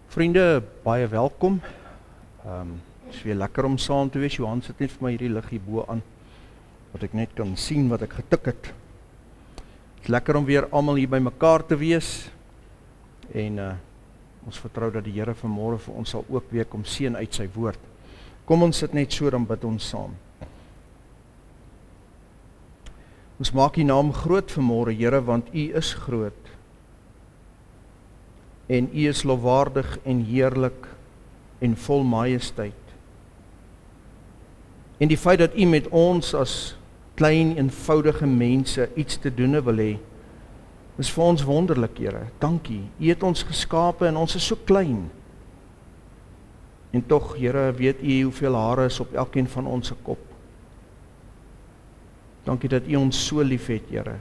Vriende, baie welkom. Het is weer lekker om saam te wees. Johan sit net vir my hierdie lig hierbo aan, wat ek net kan sien wat ek getik het. Het is lekker om weer almal hier by mekaar te wees. En ons vertrou dat die Here vanmôre vir ons sal ook weer kom seën uit sy woord. Kom ons sit net so, dan bid ons saam. Ons maak U naam groot vanmôre, Here, want U is groot. En U is lofwaardig en heerlik en vol majesteit. En die feit dat U met ons as klein, eenvoudige mense iets te doen wil hê, is vir ons wonderlik, Here. Dankie. U het ons geskape en ons is so klein. En tog, Here, weet U hoeveel hare is op elkeen van ons se kop. Dankie dat U ons so lief het, Here.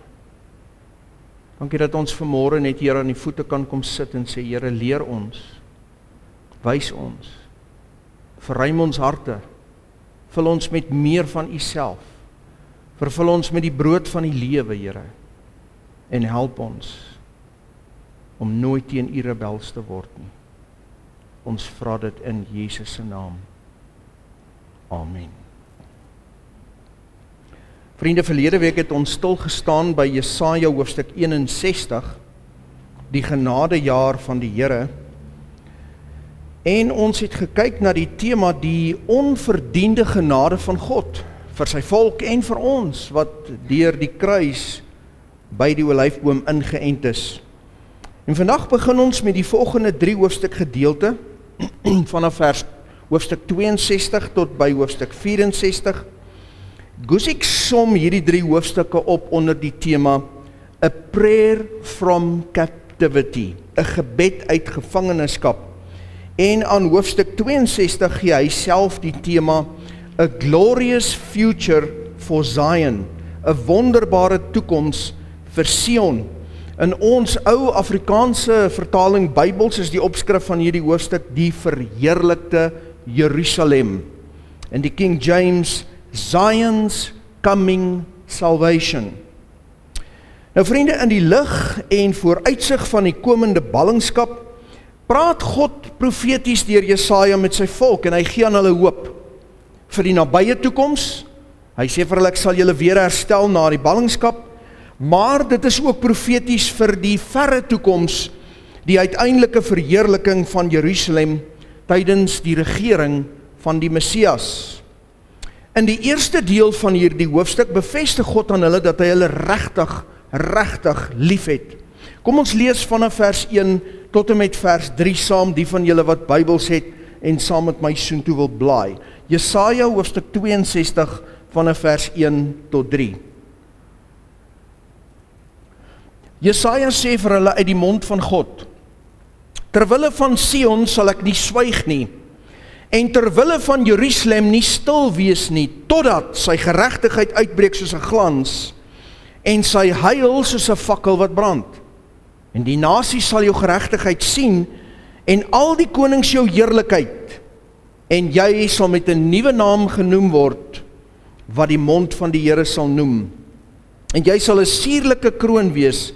Dankie dat ons vanmôre net hier aan die voete kan kom sit en sê, Here, leer ons, wys ons, verruim ons harte, vul ons met meer van U self, vervul ons met die brood van die lewe, Here, en help ons om nooit teen U rebels te word nie. Ons vra dit in Jesus se naam. Amen. Vriende, verlede week het ons stil gestaan by Jesaja hoofstuk 61, die genadejaar van die Here. En ons het gekyk na die tema, die onverdiende genade van God, vir sy volk en vir ons, wat deur die kruis by die olyfboom ingeënt is. En vandag begin ons met die volgende 3 hoofstuk gedeelte, vanaf hoofstuk 62 tot by hoofstuk 64, Guzik som hierdie 3 hoofstukke op onder die tema A Prayer from Captivity, 'n gebed uit gevangenskap. En aan hoofstuk 62 gee hy self die tema A Glorious Future for Zion, 'n wonderbare toekoms vir Sion. In ons ou Afrikaanse vertaling Bybels is die opskrif van hierdie hoofstuk die verheerlikte Jerusalem. In die King James, Zion's coming salvation. Nou vriende, in die lig en vooruitsig van die komende ballingskap, praat God profeties deur Jesaja met sy volk en hy gee aan hulle hoop vir die nabye toekoms. Hy sê vir hulle, ek sal julle weer herstel na die ballingskap, maar dit is ook profeties vir die verre toekoms, die uiteindelike verheerliking van Jerusalem tydens die regering van die Messias. In die eerste deel van hierdie hoofstuk bevestig God aan hulle dat hy hulle regtig lief het. Kom ons lees vanaf vers 1 tot en met vers 3 saam, die van julle wat Bybels het en saam met my soontoe wil blaai. Jesaja hoofstuk 62 vanaf vers 1 tot 3. Jesaja sê vir hulle uit die mond van God: Terwille van Sion sal ek nie swyg nie, en terwille van Jerusalem nie stil wees nie, totdat sy geregtigheid uitbreek soos 'n glans, en sy heil soos 'n fakkel wat brand. En die nasie sal jou geregtigheid sien, en al die konings jou heerlikheid, en jy sal met 'n nuwe naam genoem word, wat die mond van die Here sal noem. En jy sal 'n suurlike kroon wees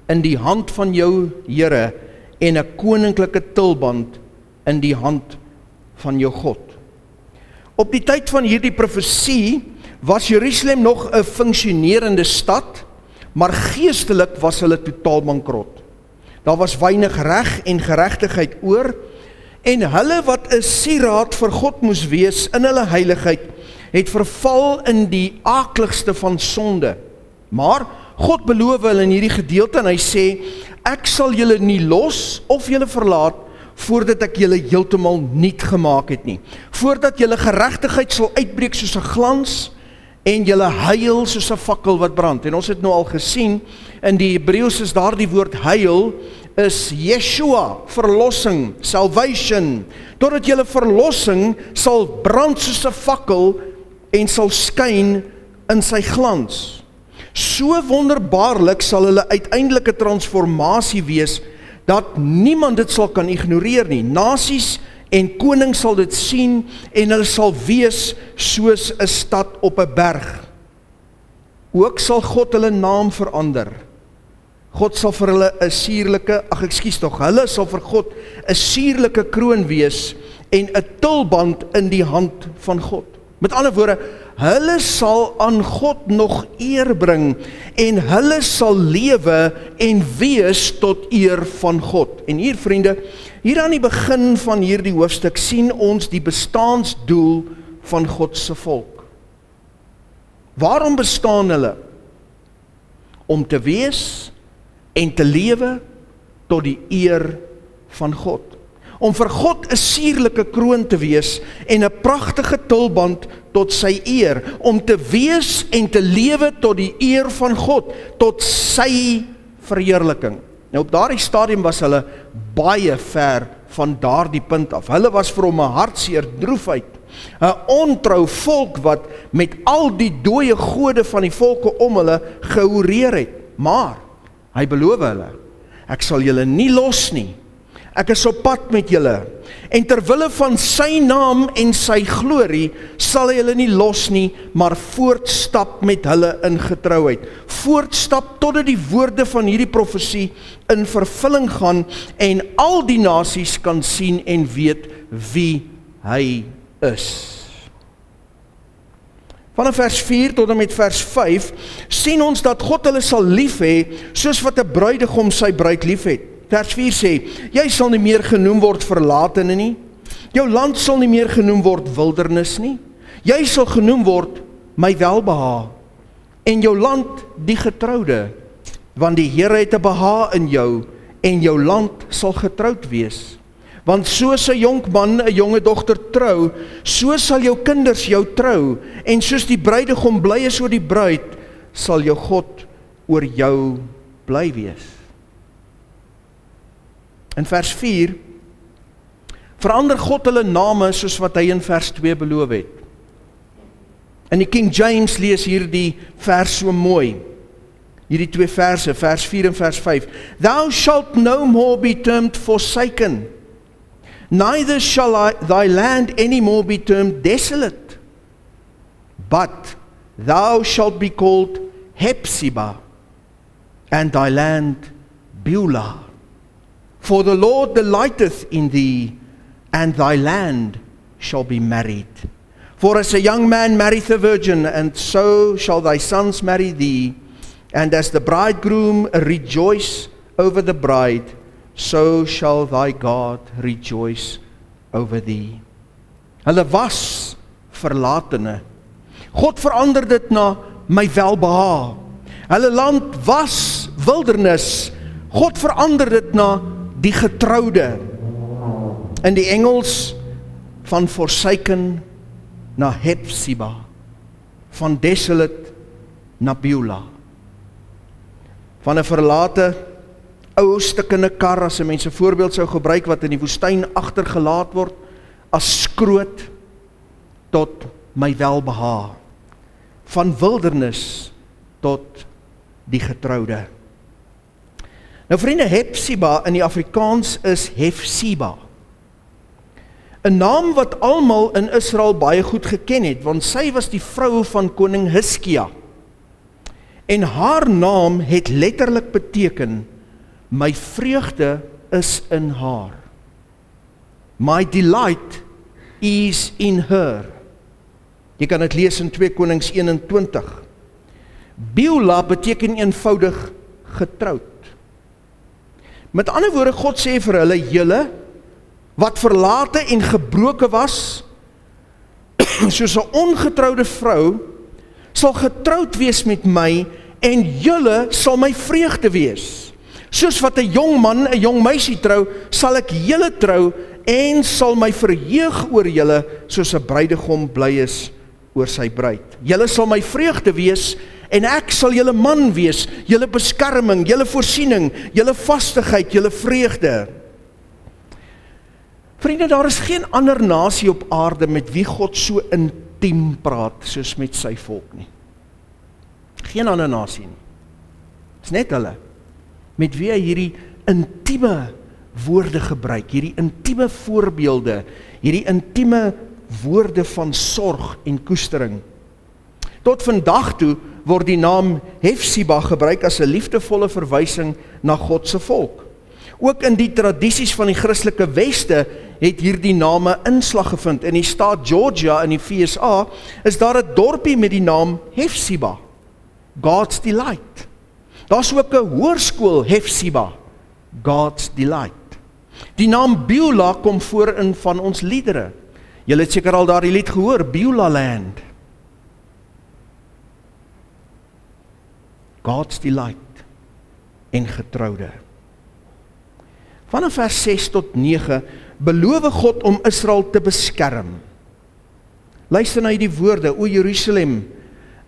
in die hand van jou Here, en 'n koninklike tulband in die hand van jou God. Op die tyd van hierdie profesie was Jerusalem nog 'n funksionerende stad, maar geestelik was hulle totaal bankrot. Daar was weinig reg en geregtigheid oor, en hulle wat 'n sieraad vir God moes wees in hulle heiligheid, het verval in die aakligste van sonde. Maar God beloof hulle in hierdie gedeelte en hy sê, ek sal julle nie los of julle verlaat voordat ek julle heeltemal nuut gemaak het nie. Voordat julle geregtigheid sal uitbreek soos 'n glans en julle heil soos 'n fakkel wat brand. En ons het nou al gesien, in die Hebreëus is daardie woord heil, is Yeshua, verlossing, salvation. Totdat julle verlossing sal brand soos 'n fakkel en sal skyn in sy glans. So wonderbaarlik sal hulle uiteindelike transformasie wees, dat niemand dit sal kan ignoreer nie. Nasies en konings sal dit sien, en hulle sal wees soos 'n stad op 'n berg. Ook sal God hulle naam verander. God sal vir hulle 'n suurlike, hulle sal vir God 'n suurlike kroon wees en 'n tulband in die hand van God. Met ander woorde, hulle sal aan God nog eer bring en hulle sal lewe en wees tot eer van God. En hier vriende, hier aan die begin van hierdie hoofstuk sien ons die bestaansdoel van God se volk. Waarom bestaan hulle? Om te wees en te lewe tot die eer van God. Om vir God 'n suurlike kroon te wees en 'n pragtige tulband tot sy eer. Om te wees en te lewe tot die eer van God, tot sy verheerliking. Nou op daardie stadium was hulle baie ver van daardie punt af. Hulle was vir hom 'n hartseer droefheid. 'n Ontrou volk wat met al die dooie gode van die volke om hulle gehoreer het. Maar hy beloof hulle, ek sal julle nie los nie. Ek is op pad met julle. En terwille van sy naam en sy glorie sal hy hulle nie los nie, maar voortstap met hulle in getrouheid. Voortstap totdat die woorde van hierdie profesie in vervulling gaan en al die nasies kan sien en weet wie hy is. Vanaf vers 4 tot en met vers 5 sien ons dat God hulle sal lief hê soos wat 'n bruidegom sy bruid lief het. Vers 4 sê, jy sal nie meer genoem word verlatene nie, jou land sal nie meer genoem word wildernis nie, jy sal genoem word my welbehae, en jou land die getroude, want die Here het 'n behae in jou, en jou land sal getroud wees. Want soos 'n jonkman 'n jonge dogter trou, so sal jou kinders jou trou, en soos die bruidegom bly is oor die bruid, sal jou God oor jou bly wees. In vers 4 verander God hulle name soos wat hy in vers 2 beloof het. In die King James lees hierdie vers so mooi. Hierdie twee verse, vers 4 en vers 5. Thou shalt no more be termed forsaken, neither shall thy land any more be termed desolate, but thou shalt be called Hephzibah, and thy land Beulah. For the Lord delighteth in thee, and thy land shall be married. For as a young man marrieth a virgin, and so shall thy sons marry thee, and as the bridegroom rejoice over the bride, so shall thy God rejoice over thee. Hulle was verlatene. God verander dit na my welbehae. Hulle land was wildernis. God verander dit na die getroude. In die Engels van forsaken na Hephzibah, van desolate na Beulah. Van 'n verlate ou stukkende kar, as 'n mens 'n voorbeeld sou gebruik, wat in die woestyn agtergelaat word, as skroot tot my welbehae. Van wildernis tot die getroude. Nou vriende, Hephzibah in die Afrikaans is Hefsiba. 'n naam wat almal in Israel baie goed geken het, want sy was die vrou van koning Hiskia. En haar naam het letterlik beteken, my vreugde is in haar. My delight is in her. Jy kan dit lees in 2 Konings 21. Beulah beteken eenvoudig getroud. Met ander woorde, God sê vir hulle, julle wat verlate en gebroke was, soos 'n ongetroude vrou, sal getroud wees met my, en julle sal my vreugde wees. Soos wat 'n jong man 'n jong meisie trou, sal ek julle trou, en sal my verheug oor julle, soos 'n bruidegom bly is oor sy bruid. Julle sal my vreugde wees, en ek sal julle man wees, julle beskerming, julle voorsiening, julle vastigheid, julle vreugde. Vriende, daar is geen ander nasie op aarde met wie God so intiem praat soos met sy volk nie. Geen ander nasie nie. Dit is net hulle met wie hy hierdie intieme woorde gebruik, hierdie intieme voorbeelde, hierdie intieme woorde van sorg en koestering. Tot vandag toe word die naam Hefsiba gebruik as 'n liefdevolle verwysing na God se volk. Ook in die tradisies van die Christelike Weste het hierdie name inslag gevind. In die staat Georgia in die VSA is daar 'n dorpie met die naam Hefsiba, God's Delight. Daar's ook 'n hoërskool Hefsiba, God's Delight. Die naam Beulah kom voor in van ons liedere. Julle het seker al daardie lied gehoor, Beulah Land. God's Delight en getroude. Vanaf vers 6 tot 9 beloof God om Israel te beskerm. Luister na hierdie woorde, o Jerusalem,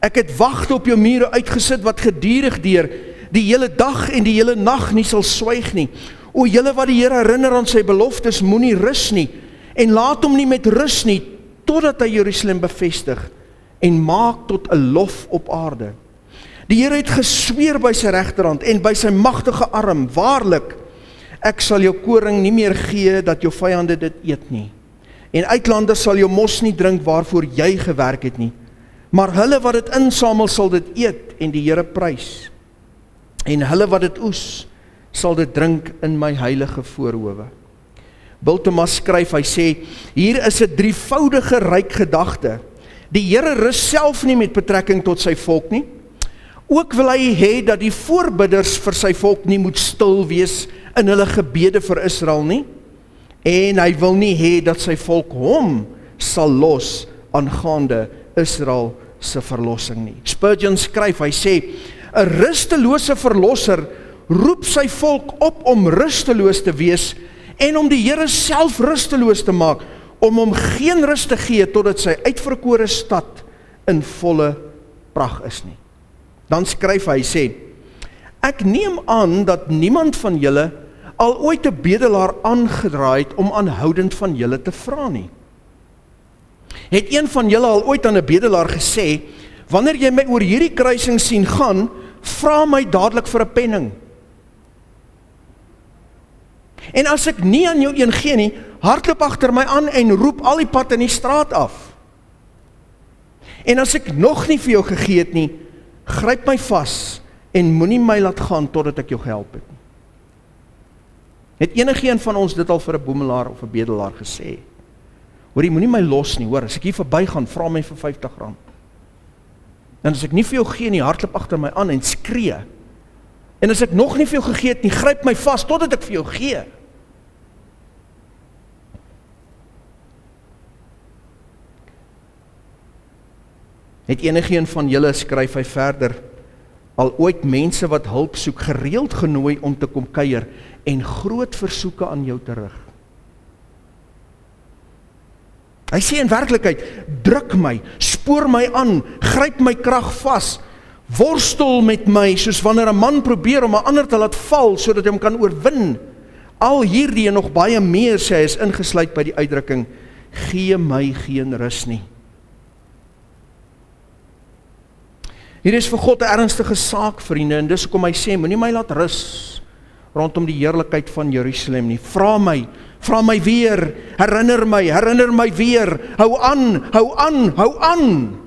ek het wagte op jou mure uitgesit wat gedurig deur die hele dag en die hele nag nie sal swyg nie. O julle wat die Here herinner aan sy beloftes, moenie rus nie en laat hom nie met rus nie totdat hy Jerusalem bevestig en maak tot 'n lof op aarde. Die Here het gesweer by sy regterhand en by sy magtige arm, waarlik, ek sal jou koring nie meer gee dat jou vyande dit eet nie. En uitlanders sal jou mos nie drink waarvoor jy gewerk het nie. Maar hulle wat dit insamel sal dit eet en die Here prys. En hulle wat dit oes sal dit drink in my heilige voorhowe. Bultema skryf, hy sê, hier is 'n drievoudige ryk gedagte. Die Here rus self nie met betrekking tot sy volk nie. Ook wil hy hê dat die voorbidders vir sy volk nie moet stil wees in hulle gebede vir Israel nie. En hy wil nie hê dat sy volk hom sal los aangaande Israel se verlossing nie. Spurgeon skryf, hy sê, 'n rustelose verlosser roep sy volk op om rusteloos te wees en om die Here self rusteloos te maak, om hom geen rus te gee totdat sy uitverkore stad in volle pragt is nie. Dan skryf hy, sê, ek neem aan dat niemand van julle al ooit 'n bedelaar aangedraai het om aanhoudend van julle te vra nie. Het een van julle al ooit aan 'n bedelaar gesê, wanneer jy my oor hierdie kruising sien gaan, vra my dadelik vir 'n penning. En as ek nie aan jou een gee nie, hardloop agter my aan en roep al die pad in die straat af. En as ek nog nie vir jou gegee het nie, gryp my vas en moenie my laat gaan totdat ek jou gehelp het nie. Het enigeen van ons dit al vir 'n boemelaar of 'n bedelaar gesê? Hoor, jy moenie my los nie, hoor, as ek hier verbygaan, vra my vir R50. En as ek nie vir jou gee nie, hardloop agter my aan en skree. En as ek nog nie vir jou gegee het nie, gryp my vas totdat ek vir jou gee. Het enigeen van julle, skryf hy verder, al ooit mense wat hulp soek gereeld genooi om te kom kuier en groot versoeke aan jou terug? Hy sê in werklikheid, druk my, spoor my aan, gryp my krag vas, worstel met my, soos wanneer 'n man probeer om 'n ander te laat val, sodat hy hom kan oorwin. Al hierdie en nog baie meer, sê hy, is ingesluit by die uitdrukking, gee my geen rus nie. Hier is vir God 'n ernstige saak, vriende, en dis hoekom hy sê, moenie my laat rus rondom die heerlikheid van Jerusalem nie. Vra my weer, herinner my weer, hou aan, hou aan, hou aan.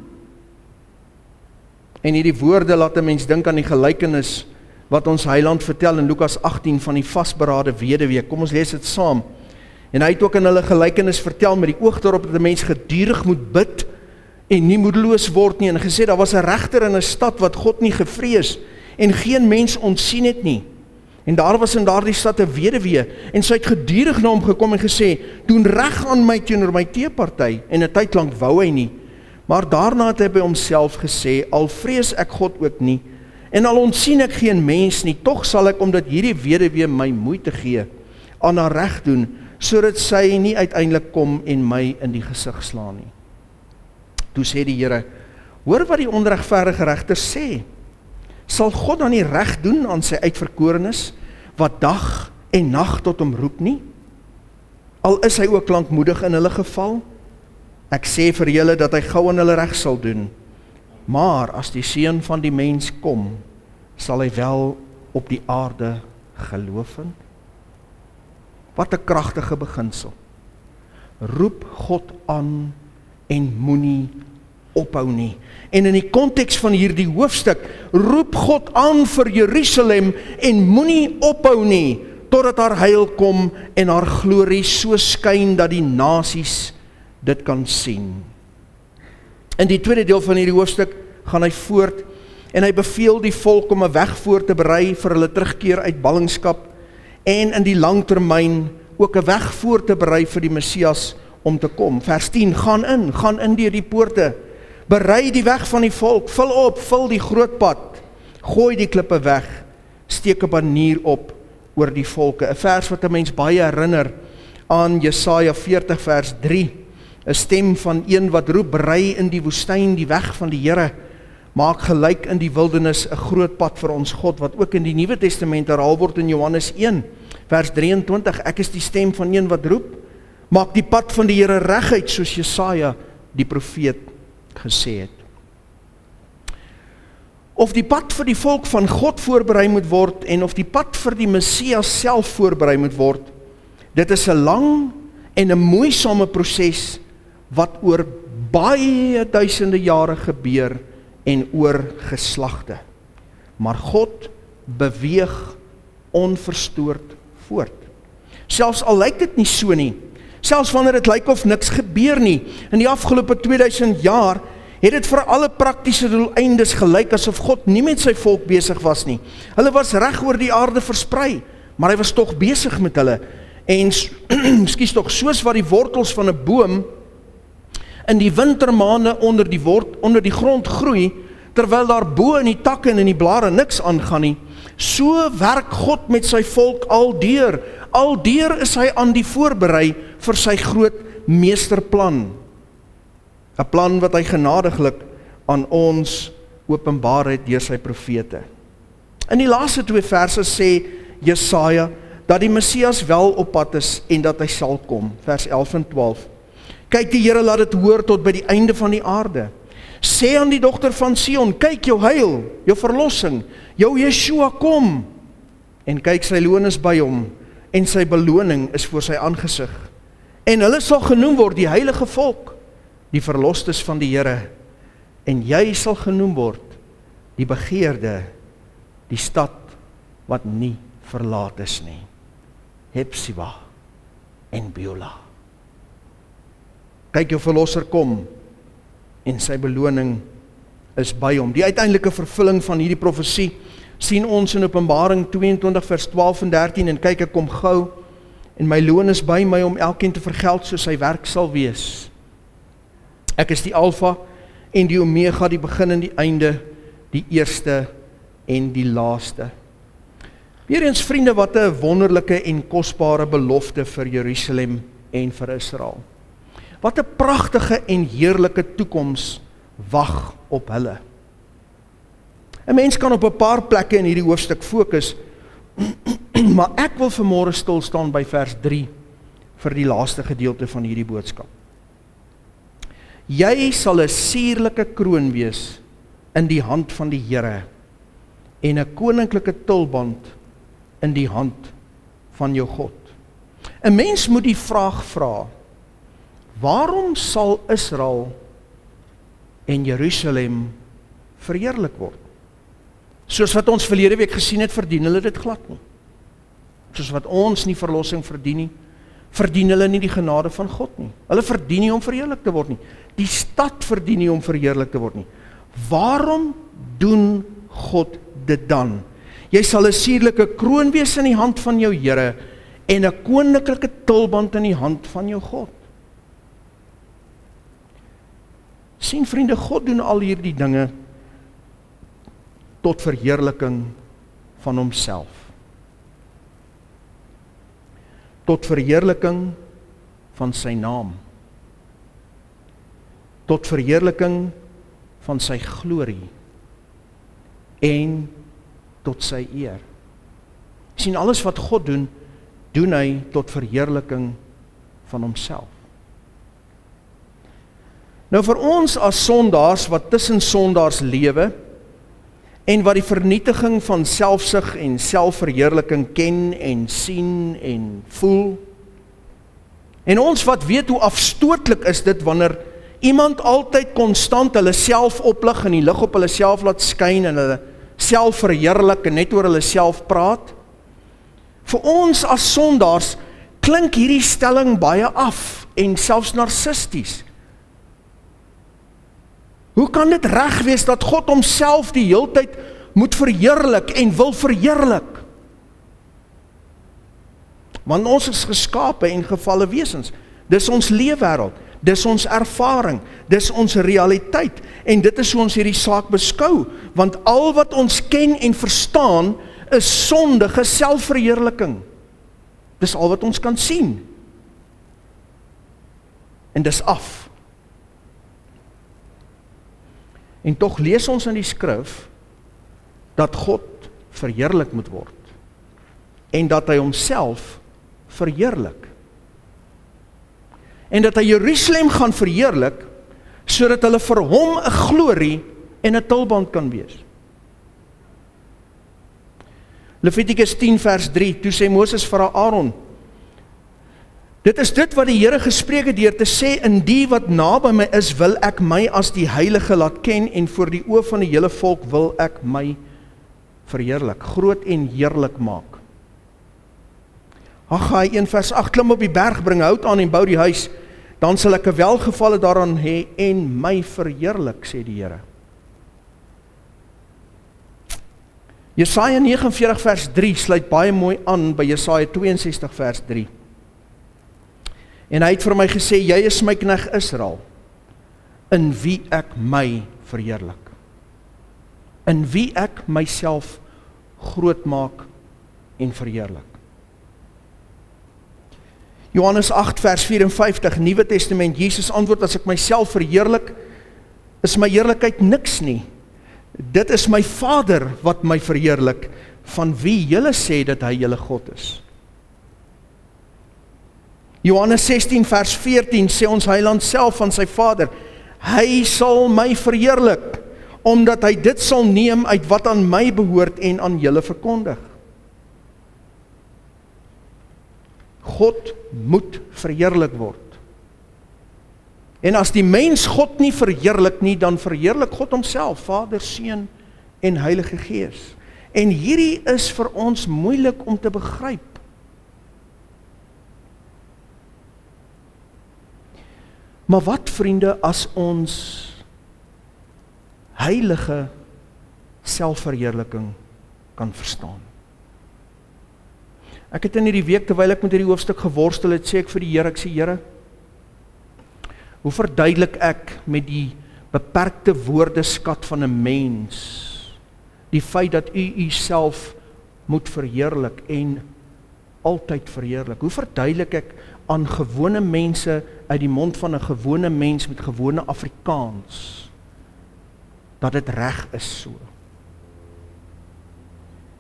En hierdie woorde laat 'n mens dink aan die gelykenis wat ons Heiland vertel in Lukas 18 van die vasberade weduwee. Kom ons lees dit saam. En hy het ook in hulle gelykenis vertel met die oog daarop dat 'n mens gedurig moet bid en nie moedeloos word nie, en gesê, daar was 'n regter in 'n stad wat God nie gevrees en geen mens ontsien het nie. En daar was in daardie stad 'n weduwee, en sy het gedurig na hom gekom en gesê, doen reg aan my teenoor my teeparty, en 'n tyd lank wou hy nie. Maar daarna het hy by homself gesê, al vrees ek God ook nie, en al ontsien ek geen mens nie, tog sal ek, omdat hierdie weduwee my moeite gee, aan haar reg doen, sodat sy nie uiteindelik kom en my in die gesig slaan nie. Toe sê die Here, hoor wat die onregverdige regter sê. Sal God dan nie reg doen aan sy uitverkorenes, wat dag en nag tot hom roep nie? Al is hy ook lankmoedig in hulle geval? Ek sê vir julle dat hy gou aan hulle reg sal doen. Maar as die Seun van die mens kom, sal hy wel op die aarde geloof vind? Wat 'n kragtige beginsel. Roep God aan en moenie ophou nie. En in die konteks van hierdie hoofstuk roep God aan vir Jerusalem en moenie ophou nie totdat haar heil kom en haar glorie so skyn dat die nasies dit kan sien. In die tweede deel van hierdie hoofstuk gaan hy voort en hy beveel die volk om 'n weg voor te berei vir hulle terugkeer uit ballingskap en in die langtermyn ook 'n weg voor te berei vir die Messias om te kom. Vers 10, gaan in deur die poorte, berei die weg van die volk, vul die groot pad, gooi die klippe weg, steek 'n banier op oor die volke. 'n Vers wat 'n mens baie herinner aan Jesaja 40 vers 3, 'n stem van een wat roep, berei in die woestyn die weg van die Here, maak gelyk in die wildernis 'n groot pad vir ons God, wat ook in die Nuwe Testament herhaal word in Johannes 1 vers 23, ek is die stem van een wat roep, maak die pad van die Here reguit, soos Jesaja die profeet gesê het. Of die pad vir die volk van God voorberei moet word en of die pad vir die Messias self voorberei moet word, dit is 'n lang en 'n moeisame proses wat oor baie duisende jare gebeur en oor geslagte. Maar God beweeg onverstoord voort. Selfs al lyk dit nie so nie, selfs wanneer dit lyk of niks gebeur nie, in die afgelope 2000 jaar het dit vir alle praktiese doeleindes gelyk asof God nie met sy volk besig was nie. Hulle was reg oor die aarde versprei, maar hy was tog besig met hulle. En skus tog, soos wat die wortels van 'n boom in die wintermaande onder die grond groei, terwyl daar bo in die takke en in die blare niks aangaan nie, so werk God met sy volk aldeur. Aldeur is hy aan die voorberei vir sy groot meesterplan. 'n Plan wat hy genadiglik aan ons openbaar het deur sy profete. In die laaste 2 verse sê Jesaja dat die Messias wel op pad is en dat hy sal kom. Vers 11 en 12. Kyk, die Here laat dit hoor tot by die einde van die aarde. Sê aan die dogter van Sion, kyk, jou heil, jou verlossing, jou Yeshua kom. En kyk, sy loon is by hom en sy beloning is voor sy aangesig. En hulle sal genoem word die heilige volk, die verlostes van die Here. En jy sal genoem word die begeerde, die stad wat nie verlaat is nie. Hepsiba en Beulah. Kyk, jou verlosser kom en sy beloning is by hom. Die uiteindelike vervulling van hierdie profesie sien ons in Openbaring 22 vers 12 en 13 en kyk, ek kom gou en my loon is by my om elkeen te vergeld soos sy werk sal wees. Ek is die Alfa en die Omega, die begin en die einde, die eerste en die laaste. Weereens vriende, wat 'n wonderlike en kosbare belofte vir Jerusalem en vir Israel. Wat 'n pragtige en heerlike toekoms wag op hulle. 'n Mens kan op 'n paar plekke in hierdie hoofstuk fokus, maar ek wil vanmôre stil staan by vers 3 vir die laaste gedeelte van hierdie boodskap. Jy sal 'n suurlike kroon wees in die hand van die Here en 'n koninklike tulband in die hand van jou God. 'n Mens moet die vraag vra, waarom sal Israel en Jerusalem verheerlik word? Soos wat ons verlede week gesien het, verdien hulle dit glad nie. Soos wat ons nie verlossing verdien nie, verdien hulle nie die genade van God nie. Hulle verdien nie om verheerlik te word nie. Die stad verdien nie om verheerlik te word nie. Waarom doen God dit dan? Jy sal 'n suurlike kroon wees in die hand van jou Here en 'n koninklike tulband in die hand van jou God. Sien vriende, God doen al hierdie dinge tot verheerliking van homself. Tot verheerliking van sy naam. Tot verheerliking van sy glorie en tot sy eer. Sien, alles wat God doen, doen hy tot verheerliking van homself. Nou vir ons as sondaars wat tussen sondaars lewe en wat die vernietiging van selfsug en selfverheerliking ken en sien en voel, en ons wat weet hoe afstootlik is dit wanneer iemand altyd konstant hulle self oplig en die lig op hulle self laat skyn en hulle self verheerlik en net oor hulle self praat? Vir ons as sondaars klink hierdie stelling baie af en selfs narcisties. Hoe kan dit reg wees dat God homself die heeltyd moet verheerlik en wil verheerlik? Want ons is geskape en gevalle wesens. Dis ons leefwêreld, dis ons ervaring, dis ons realiteit en dit is hoe ons hierdie saak beskou, want al wat ons ken en verstaan is sondige selfverheerliking. Dis al wat ons kan sien. En dis af. En tog lees ons in die skrif dat God verheerlik moet word en dat hy homself verheerlik. En dat hy Jerusalem gaan verheerlik sodat hulle vir hom 'n glorie en 'n tulband kan wees. Levitikus 10 vers 3, toe sê Moses vir Aaron, dit is dit wat die Here gespreek het deur te sê, in die wat naby my is, wil ek my as die heilige laat ken en voor die oë van die hele volk wil ek my verheerlik, groot en heerlik maak. Haggai 1 vers 8, klim op die berg, bring hout aan en bou die huis, dan sal ek 'n welgevalle daaraan hê en my verheerlik, sê die Here. Jesaja 49 vers 3 sluit baie mooi aan by Jesaja 62 vers 3. En hy het vir my gesê, jy is my knegt Israel, in wie ek my verheerlik. In wie ek myself groot maak en verheerlik. Johannes 8 vers 54, Nuwe Testament, Jesus antwoord, as ek myself verheerlik, is my heerlikheid niks nie. Dit is my Vader wat my verheerlik, van wie julle sê dat hy julle God is. Johannes 16 vers 14 sê ons Heiland self van sy Vader, hy sal my verheerlik, omdat hy dit sal neem uit wat aan my behoort en aan julle verkondig. God moet verheerlik word. En as die mens God nie verheerlik nie, dan verheerlik God homself, Vader, Seun en Heilige Gees. En hierdie is vir ons moeilik om te begryp. Maar wat, vriende, as ons heilige selfverheerliking kan verstaan? Ek het in hierdie week, terwyl ek met hierdie hoofstuk geworstel het, sê ek vir die Here, ek sê, Here, hoe verduidelik ek met die beperkte woordeskat van 'n mens, die feit dat u uself moet verheerlik en altyd verheerlik? Hoe verduidelik ek aan gewone mense uit die mond van 'n gewone mens met gewone Afrikaans dat dit reg is so?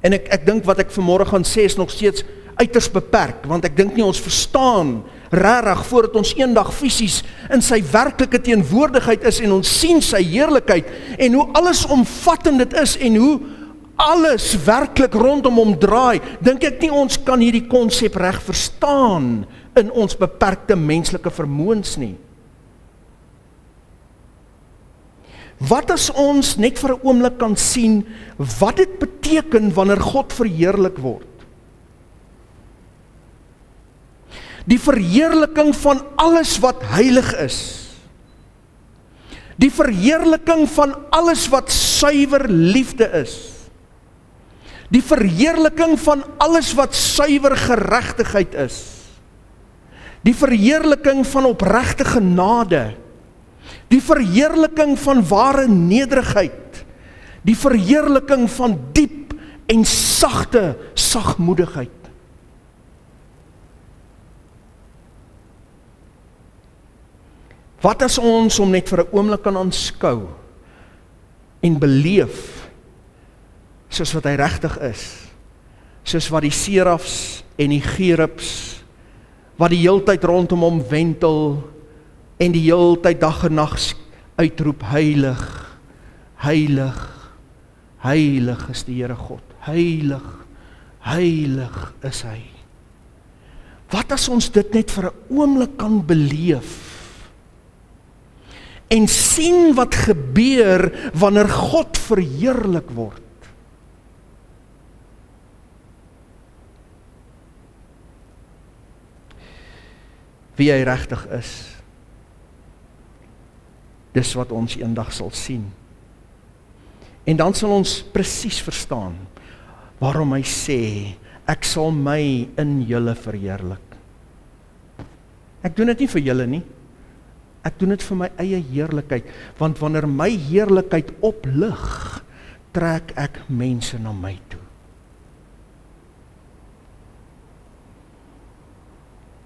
En ek dink wat ek vanmôre gaan sê is nog steeds uiters beperk, want ek dink nie ons verstaan regtig voordat ons eendag fisies in sy werklike teenwoordigheid is en ons sien sy heerlikheid en hoe alles omvattend dit is en hoe alles werklik rondom hom draai, dink ek nie ons kan hierdie konsep reg verstaan in ons beperkte menslike vermoëns nie. Wat as ons net vir 'n oomblik kan sien wat dit beteken wanneer God verheerlik word? Die verheerliking van alles wat heilig is. Die verheerliking van alles wat suiwer liefde is. Die verheerliking van alles wat suiwer geregtigheid is. Die verheerliking van opregte genade. Die verheerliking van ware nederigheid. Die verheerliking van diep en sagte sagmoedigheid. Wat as ons hom net vir 'n oomblik kan aanskou en beleef soos wat hy regtig is, soos wat die serafs en die gerubs wat die heeltyd rondom hom wentel en die heeltyd dag en nag uitroep, heilig, heilig, heilig is die Here God, heilig, heilig is hy. Wat as ons dit net vir 'n oomblik kan beleef en sien wat gebeur wanneer God verheerlik word. Wie hy regtig is, dis wat ons eendag sal sien. En dan sal ons presies verstaan waarom hy sê, ek sal my in julle verheerlik. Ek doen dit nie vir julle nie, ek doen dit vir my eie heerlikheid, want wanneer my heerlikheid oplig, trek ek mense na my toe.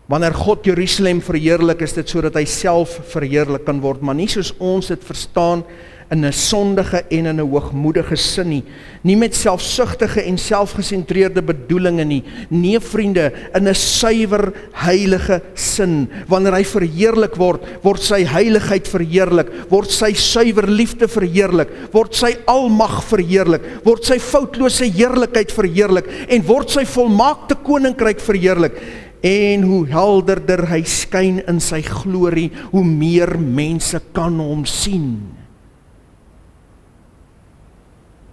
Wanneer God Jerusalem verheerlik, is dit sodat hy self verheerlik kan word, maar nie soos ons dit verstaan in 'n sondige en in 'n hoogmoedige sin nie, nie met selfsugtige en selfgesentreerde bedoelinge nie. Nee vriende, in 'n suiwer heilige sin. Wanneer hy verheerlik word, word sy heiligheid verheerlik, word sy suiwer liefde verheerlik, word sy almag verheerlik, word sy foutlose heerlikheid verheerlik en word sy volmaakte koninkryk verheerlik. En hoe helderder hy skyn in sy glorie, hoe meer mense kan hom sien.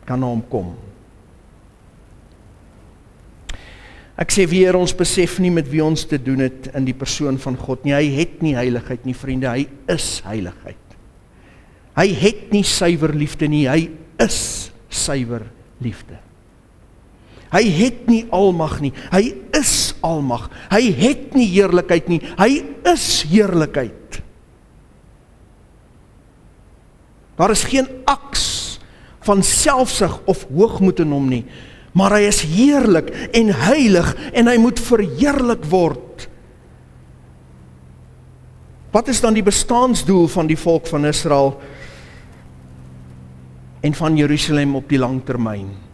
Kan na hom kom. Ek sê weer, ons besef nie met wie ons te doen het in die persoon van God nie. Hy het nie heiligheid nie, vriende, hy is heiligheid. Hy het nie suiwer liefde nie, hy is suiwer liefde. Hy het nie almag nie, hy is almag. Hy het nie heerlikheid nie, hy is heerlikheid. Daar is geen aks van selfsug of hoogmoed in hom nie, maar hy is heerlik en heilig en hy moet verheerlik word. Wat is dan die bestaansdoel van die volk van Israel en van Jerusalem op die lang termyn?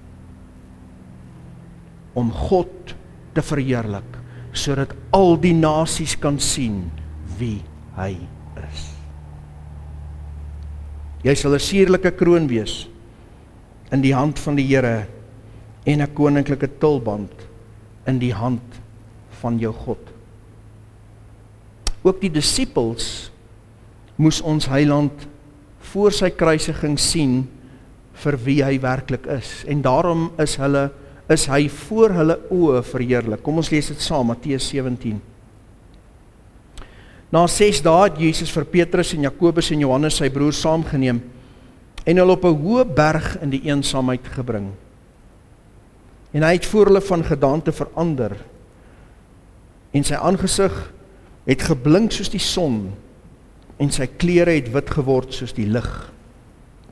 Om God te verheerlik, sodat al die nasies kan sien wie hy is. Jy sal 'n suurlike kroon wees in die hand van die Here en 'n koninklike tulband in die hand van jou God. Ook die disippels moes ons Heiland voor sy kruisiging sien vir wie hy werklik is, en daarom is hy voor hulle oë verheerlik. Kom ons lees dit saam, Matteus 17. Na 6 dae het Jesus vir Petrus en Jakobus en Johannes sy broer saamgeneem en hulle op 'n hoë berg in die eensaamheid gebring. En hy het voor hulle van gedaante verander en sy aangesig het geblink soos die son en sy klere het wit geword soos die lig.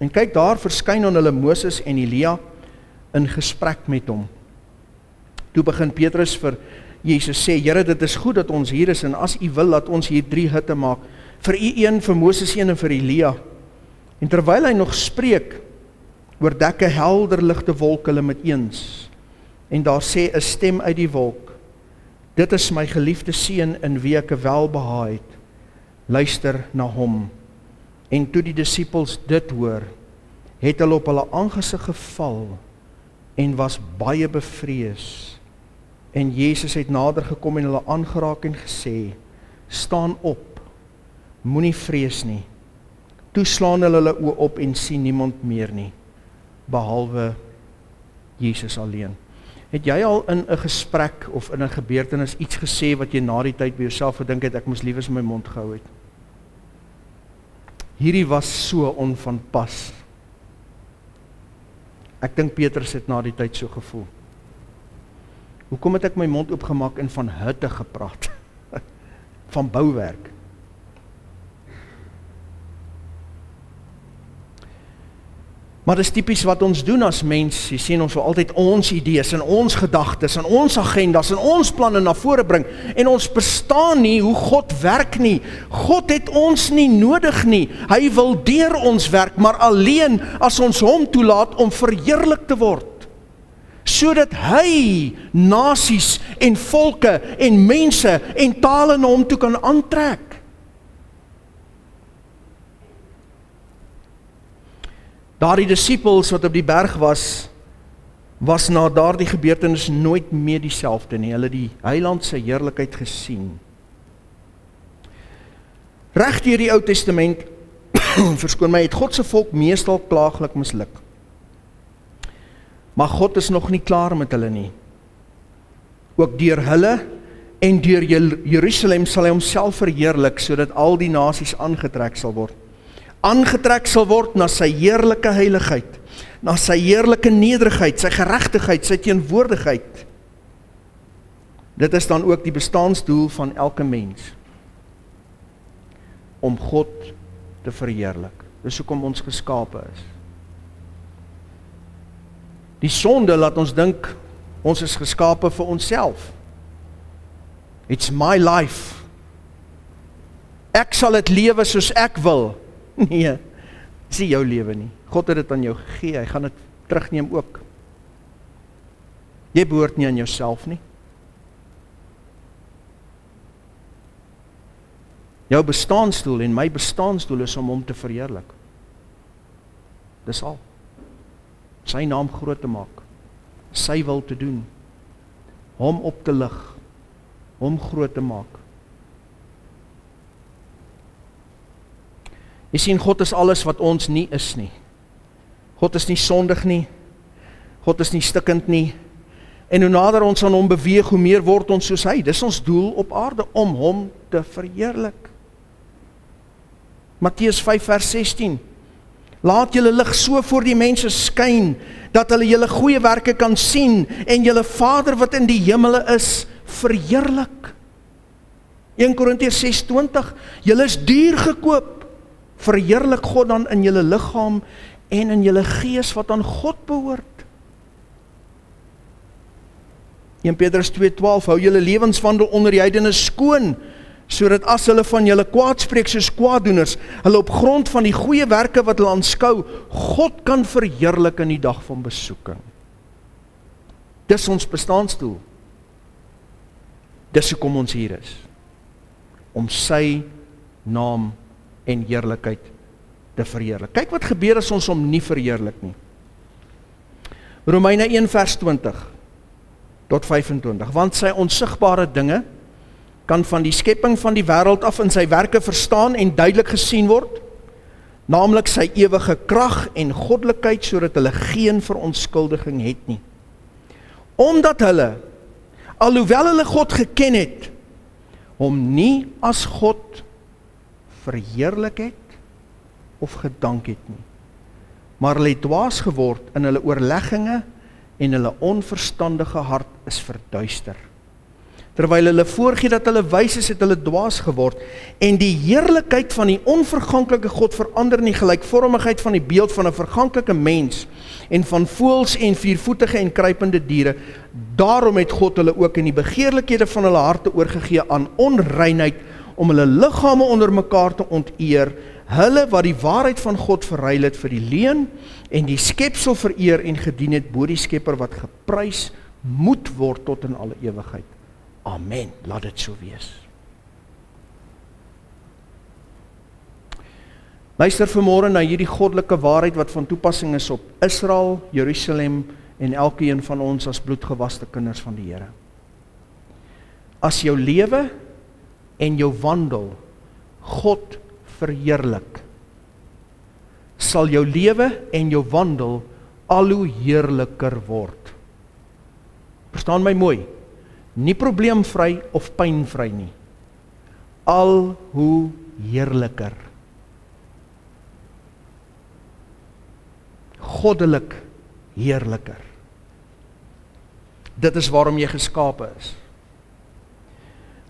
En kyk, daar verskyn aan hulle Moses en Elia in gesprek met hom. Toe begin Petrus vir Jesus sê, Here, dit is goed dat ons hier is, en as u wil, laat ons hier 3 hutte maak, vir u een, vir Moses een en vir Elia. En terwyl hy nog spreek, oordek 'n helder ligte wolk hulle met eens, en daar sê 'n stem uit die wolk, dit is my geliefde seun in wie ek welbehae het, luister na hom. En toe die disippels dit hoor, het hulle op hulle aangesig geval en was baie bevrees. En Jesus het nader gekom en hulle aangeraak en gesê, staan op, moenie vrees nie. Toe slaan hulle oë op en sien niemand meer nie, behalwe Jesus alleen. Het jy al in 'n gesprek of in 'n gebeurtenis iets gesê wat jy na die tyd by jouself gedink het, ek moes liewes my mond gehou het? Hierdie was so onvanpas. Ek dink Petrus het na die tyd so gevoel. Hoekom het ek my mond oopgemaak en van hutte gepraat? Van bouwerk. Maar dit is tipies wat ons doen as mens. Jy sien, ons wil altyd ons idees en ons gedagtes en ons agendas en ons planne na vore bring. En ons verstaan nie hoe God werk nie. God het ons nie nodig nie. Hy wil deur ons werk, maar alleen as ons hom toelaat om verheerlik te word. Sodat hy nasies en volke en mense en tale na hom toe kan aantrek. Daardie disippels wat op die berg was na daardie gebeurtenis nooit meer dieselfde nie. Hulle het die Heiland se heerlikheid gesien. Reg deur die Ou Testament verskoon my, het God se volk meestal klaaglik misluk. Maar God is nog nie klaar met hulle nie. Ook deur hulle en deur Jerusalem sal hy homself verheerlik, sodat al die nasies aangetrek sal word. Aangetrek sal word na sy heerlike heiligheid, na sy heerlike nederigheid, sy geregtigheid, sy teenwoordigheid. Dit is dan ook die bestaansdoel van elke mens, om God te verheerlik. Dis hoekom ons geskape is. Die sonde laat ons dink, ons is geskape vir onsself. It's my life. Ek sal dit lewe soos ek wil. Nee, dis nie jou lewe nie. God het dit aan jou gegee, hy gaan dit terugneem ook. Jy behoort nie aan jouself nie. Jou bestaansdoel en my bestaansdoel is om hom te verheerlik. Dis al. Sy naam groot te maak, sy wil te doen, hom op te lig, hom groot te maak. Jy sien, God is alles wat ons nie is nie. God is nie sondig nie, God is nie stikkend nie, en hoe nader ons aan hom beweeg, hoe meer word ons soos hy. Dis ons doel op aarde, om hom te verheerlik. Matteus 5 vers 16, laat julle lig so voor die mense skyn, dat hulle julle goeie werke kan sien, en julle Vader wat in die hemele is, verheerlik. 1 Korintiërs 6:20, julle is duur gekoop, verheerlik God dan in julle liggaam, en in julle gees wat aan God behoort. 1 Petrus 2:12, hou julle lewenswandel onder die heidene skoon, sodat as hulle van julle kwaad spreek soos kwaaddoeners, hulle op grond van die goeie werke wat hulle aanskou, God kan verheerlik in die dag van besoeking. Dis ons bestaansdoel. Dis hoekom ons hier is. Om sy naam en heerlikheid te verheerlik. Kyk wat gebeur as ons hom nie verheerlik nie. Romeine 1 vers 20 tot 25, want sy onsigbare dinge kan van die skepping van die wêreld af in sy werke verstaan en duidelik gesien word, naamlik sy ewige krag en goddelikheid, sodat hulle geen verontskuldiging het nie. Omdat hulle, alhoewel hulle God geken het, hom nie as God verheerlik het of gedank het nie, maar hulle het dwaas geword in hulle oorlegginge en hulle onverstandige hart is verduister. Terwyl hulle voorgee dat hulle wys is, het hulle dwaas geword, en die heerlikheid van die onverganklike God verander in die gelykvormigheid van die beeld van 'n verganklike mens, en van voëls en viervoetige en kruipende diere. Daarom het God hulle ook in die begeerlikhede van hulle harte oorgegee aan onreinheid, om hulle liggame onder mekaar te onteer, hulle wat die waarheid van God verruil het vir die leuen, en die skepsel vereer en gedien het bo die Skepper wat geprys moet word tot in alle ewigheid. Amen, laat dit so wees. Luister vanmôre na hierdie goddelike waarheid wat van toepassing is op Israel, Jerusalem en elkeen van ons as bloedgewaste kinders van die Here. As jou lewe en jou wandel God verheerlik, sal jou lewe en jou wandel al hoe heerliker word. Verstaan my mooi, nie probleemvry of pynvry nie, al hoe heerliker. Goddelik heerliker. Dit is waarom jy geskape is.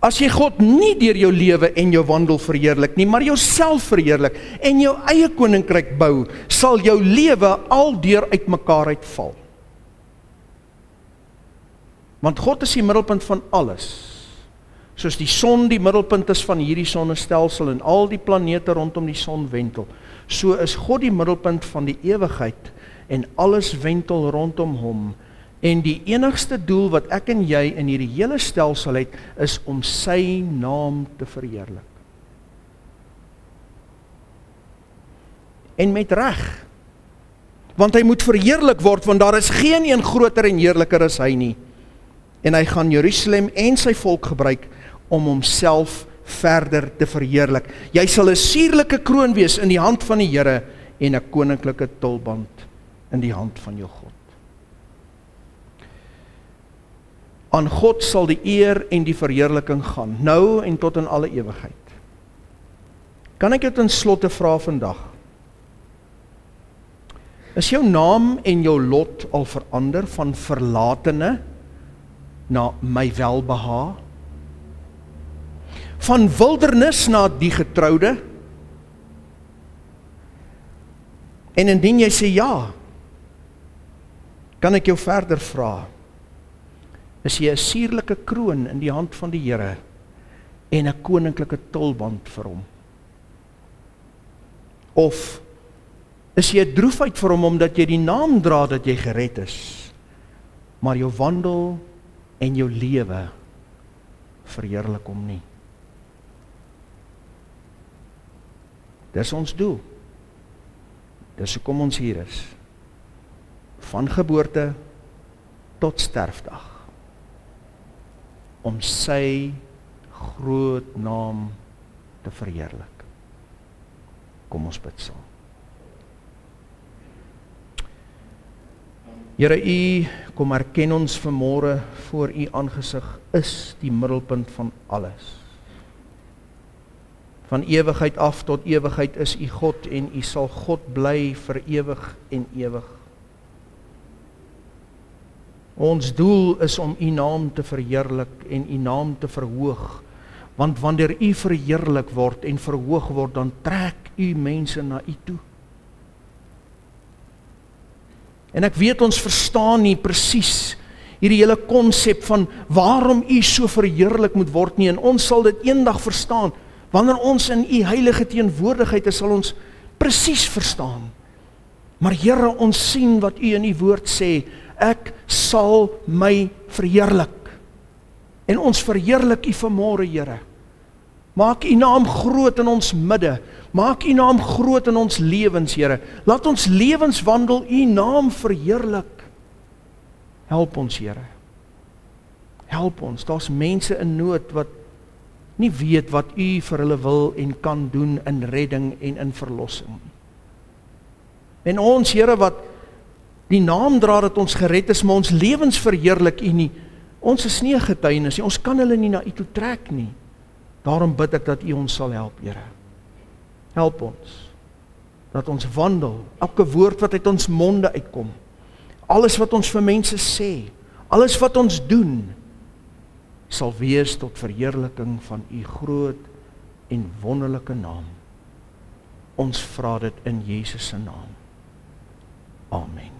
As jy God nie deur jou lewe en jou wandel verheerlik nie, maar jouself verheerlik en jou eie koninkryk bou, sal jou lewe aldeur uitmekaar uitval. Want God is die middelpunt van alles. Soos die son die middelpunt is van hierdie sonnestelsel en al die planete rondom die son wentel, so is God die middelpunt van die ewigheid en alles wentel rondom hom. En die enigste doel wat ek en jy in hierdie hele stelsel het, is om sy naam te verheerlik. En met reg. Want hy moet verheerlik word, want daar is geen een groter en heerliker as hy nie. En hy gaan Jerusalem en sy volk gebruik om homself verder te verheerlik. Jy sal 'n suurlike kroon wees in die hand van die Here en 'n koninklike tulband in die hand van jou God. Aan God sal die eer en die verheerliking gaan, nou en tot in alle ewigheid. Kan ek jou ten slotte vra vandag? Is jou naam en jou lot al verander van verlatene na my welbehae? Van wildernis na die getroude? En indien jy sê ja, kan ek jou verder vra, is jy 'n suurlike kroon in die hand van die Here en 'n koninklike tulband vir hom? Of is jy 'n droefheid vir hom omdat jy die naam dra dat jy gered is, maar jou wandel en jou lewe verheerlik hom nie? Dis ons doel. Dis hoekom ons hier is. Van geboorte tot sterfdag. Om sy groot naam te verheerlik. Kom ons bid saam. Here, U kom erken ons vanmôre voor U aangesig is die middelpunt van alles. Van ewigheid af tot ewigheid is U God en U sal God bly vir ewig en ewig. Ons doel is om U naam te verheerlik en U naam te verhoog, want wanneer U verheerlik word en verhoog word, dan trek U mense na U toe. En ek weet ons verstaan nie presies hierdie hele konsep van waarom U so verheerlik moet word nie, en ons sal dit eendag verstaan. Wanneer ons in U heilige teenwoordigheid is, sal ons presies verstaan. Maar Here, ons sien wat U in U woord sê, ek sal my verheerlik. En ons verheerlik U vanmôre, Here. Maak U naam groot in ons midde. Maak U naam groot in ons lewens, Here. Laat ons lewenswandel U naam verheerlik. Help ons, Here. Help ons. Daar's mense in nood wat nie weet wat U vir hulle wil en kan doen in redding en in verlossing. En ons, Here, wat die naam dra dat ons gered is, maar ons lewens verheerlik U nie. Ons is nie 'n getuienis nie. Ons kan hulle nie na U toe trek nie. Daarom bid ek dat U ons sal help, Here. Help ons, dat ons wandel, elke woord wat uit ons monde uitkom, alles wat ons vir mense sê, alles wat ons doen, sal wees tot verheerliking van U groot en wonderlike naam. Ons vra dit in Jesus se naam. Amen.